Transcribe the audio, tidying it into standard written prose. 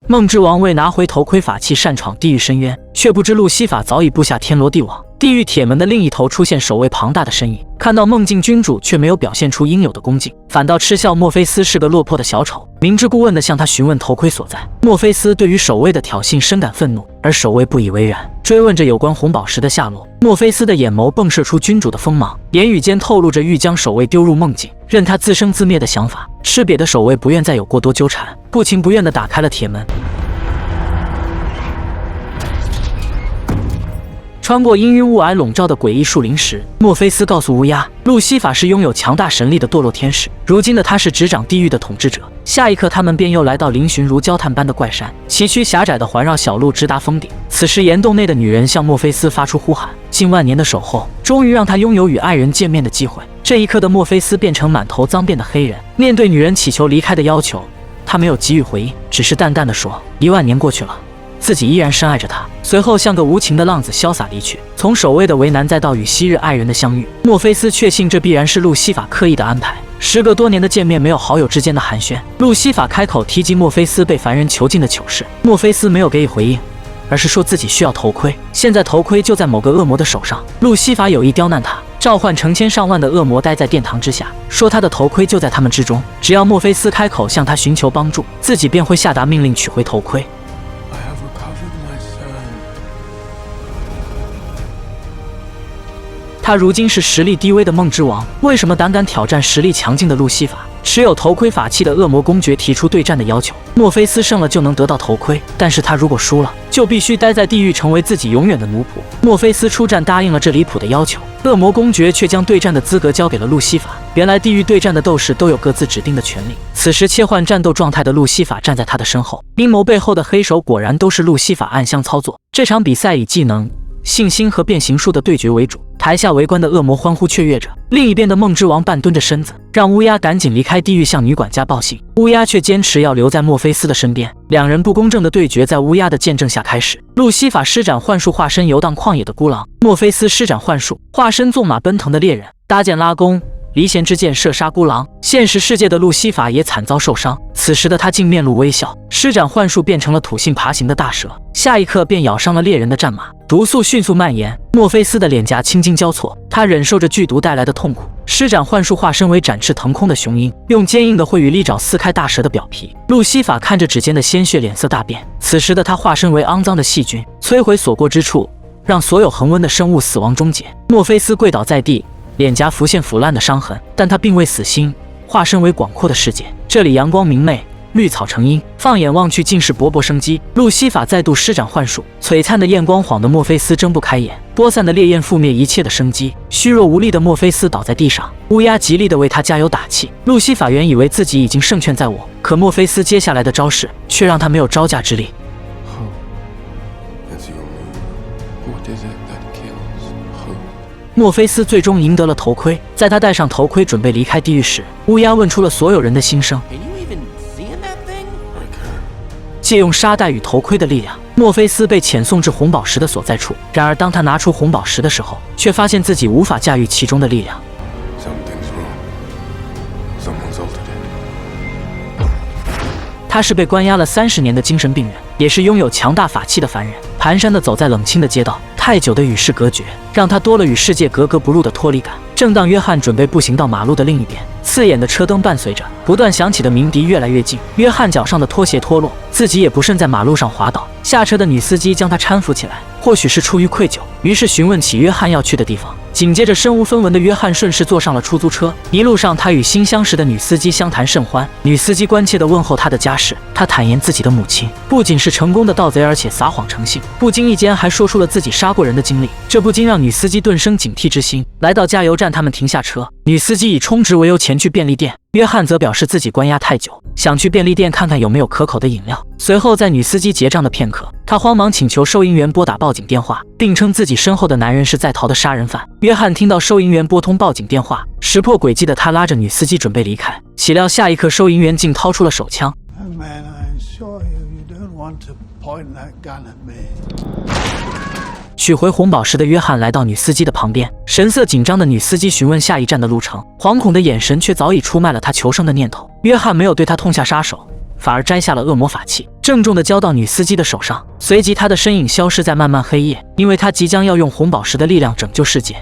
梦之王为拿回头盔法器擅闯地狱深渊，却不知路西法早已布下天罗地网。地狱铁门的另一头出现守卫庞大的身影，看到梦境君主却没有表现出应有的恭敬，反倒嗤笑墨菲斯是个落魄的小丑，明知故问地向他询问头盔所在。墨菲斯对于守卫的挑衅深感愤怒，而守卫不以为然，追问着有关红宝石的下落。墨菲斯的眼眸迸射出君主的锋芒，言语间透露着欲将守卫丢入梦境，任他自生自灭的想法。吃瘪的守卫不愿再有过多纠缠，不情不愿地打开了铁门。穿过阴郁雾霭笼罩的诡异树林时，墨菲斯告诉乌鸦，路西法是拥有强大神力的堕落天使，如今的他是执掌地狱的统治者。下一刻，他们便又来到嶙峋如焦炭般的怪山，崎岖狭窄的环绕小路直达峰顶。此时，岩洞内的女人向墨菲斯发出呼喊，近万年的守候，终于让他拥有与爱人见面的机会。这一刻的墨菲斯变成满头脏辫的黑人，面对女人祈求离开的要求，他没有给予回应，只是淡淡的说：10000年过去了，自己依然深爱着他。随后像个无情的浪子潇洒离去。从守卫的为难再到与昔日爱人的相遇，墨菲斯确信这必然是路西法刻意的安排。时隔多年的见面没有好友之间的寒暄，路西法开口提及墨菲斯被凡人囚禁的糗事，墨菲斯没有给予回应，而是说自己需要头盔，现在头盔就在某个恶魔的手上。路西法有意刁难他，召唤成千上万的恶魔待在殿堂之下，说他的头盔就在他们之中，只要墨菲斯开口向他寻求帮助，自己便会下达命令取回头盔。他如今是实力低微的梦之王，为什么胆敢挑战实力强劲的路西法？持有头盔法器的恶魔公爵提出对战的要求，墨菲斯胜了就能得到头盔，但是他如果输了，就必须待在地狱，成为自己永远的奴仆。墨菲斯出战答应了这离谱的要求，恶魔公爵却将对战的资格交给了路西法。原来地狱对战的斗士都有各自指定的权利。此时切换战斗状态的路西法站在他的身后，阴谋背后的黑手果然都是路西法暗箱操作。这场比赛以技能、信心和变形术的对决为主，台下围观的恶魔欢呼雀跃着。另一边的梦之王半蹲着身子，让乌鸦赶紧离开地狱向女管家报信，乌鸦却坚持要留在墨菲斯的身边。两人不公正的对决在乌鸦的见证下开始。路西法施展幻术化身游荡旷野的孤狼，墨菲斯施展幻术化身纵马奔腾的猎人，搭箭拉弓，离弦之箭射杀孤狼。现实世界的路西法也惨遭受伤，此时的他竟面露微笑，施展幻术变成了土性爬行的大蛇，下一刻便咬伤了猎人的战马。毒素迅速蔓延，墨菲斯的脸颊青筋交错，他忍受着剧毒带来的痛苦，施展幻术化身为展翅腾空的雄鹰，用坚硬的喙与利爪撕开大蛇的表皮。路西法看着指尖的鲜血，脸色大变。此时的他化身为肮脏的细菌，摧毁所过之处，让所有恒温的生物死亡终结。墨菲斯跪倒在地，脸颊浮现腐烂的伤痕，但他并未死心，化身为广阔的世界，这里阳光明媚，绿草成荫，放眼望去尽是勃勃生机。路西法再度施展幻术，璀璨的焰光晃得墨菲斯睁不开眼，播散的烈焰覆灭一切的生机。虚弱无力的墨菲斯倒在地上，乌鸦极力地为他加油打气。路西法原以为自己已经胜券在握，可墨菲斯接下来的招式却让他没有招架之力。墨菲斯最终赢得了头盔，在他戴上头盔准备离开地狱时，乌鸦问出了所有人的心声。借用沙袋与头盔的力量，墨菲斯被遣送至红宝石的所在处。然而当他拿出红宝石的时候，却发现自己无法驾驭其中的力量。他是被关押了30年的精神病人，也是拥有强大法器的凡人，蹒跚地走在冷清的街道，太久的与世隔绝让他多了与世界格格不入的脱离感。正当约翰准备步行到马路的另一边，刺眼的车灯伴随着不断响起的鸣笛越来越近，约翰脚上的拖鞋脱落，自己也不慎在马路上滑倒。下车的女司机将他搀扶起来，或许是出于愧疚，于是询问起约翰要去的地方。紧接着身无分文的约翰顺势坐上了出租车，一路上他与新相识的女司机相谈甚欢。女司机关切地问候他的家世，他坦言自己的母亲不仅是成功的盗贼，而且撒谎成性，不经意间还说出了自己杀过人的经历，这不禁让女司机顿生警惕之心。来到加油站，他们停下车，女司机以充值为由前去便利店，约翰则表示自己关押太久，想去便利店看看有没有可口的饮料。随后在女司机结账的片刻，他慌忙请求收银员拨打报警电话，并称自己身后的男人是在逃的杀人犯。约翰听到收银员拨通报警电话，识破诡计的他拉着女司机准备离开，岂料下一刻收银员竟掏出了手枪。取回红宝石的约翰来到女司机的旁边，神色紧张的女司机询问下一站的路程，惶恐的眼神却早已出卖了他求生的念头。约翰没有对他痛下杀手，反而摘下了恶魔法器，郑重地交到女司机的手上。随即他的身影消失在漫漫黑夜，因为他即将要用红宝石的力量拯救世界。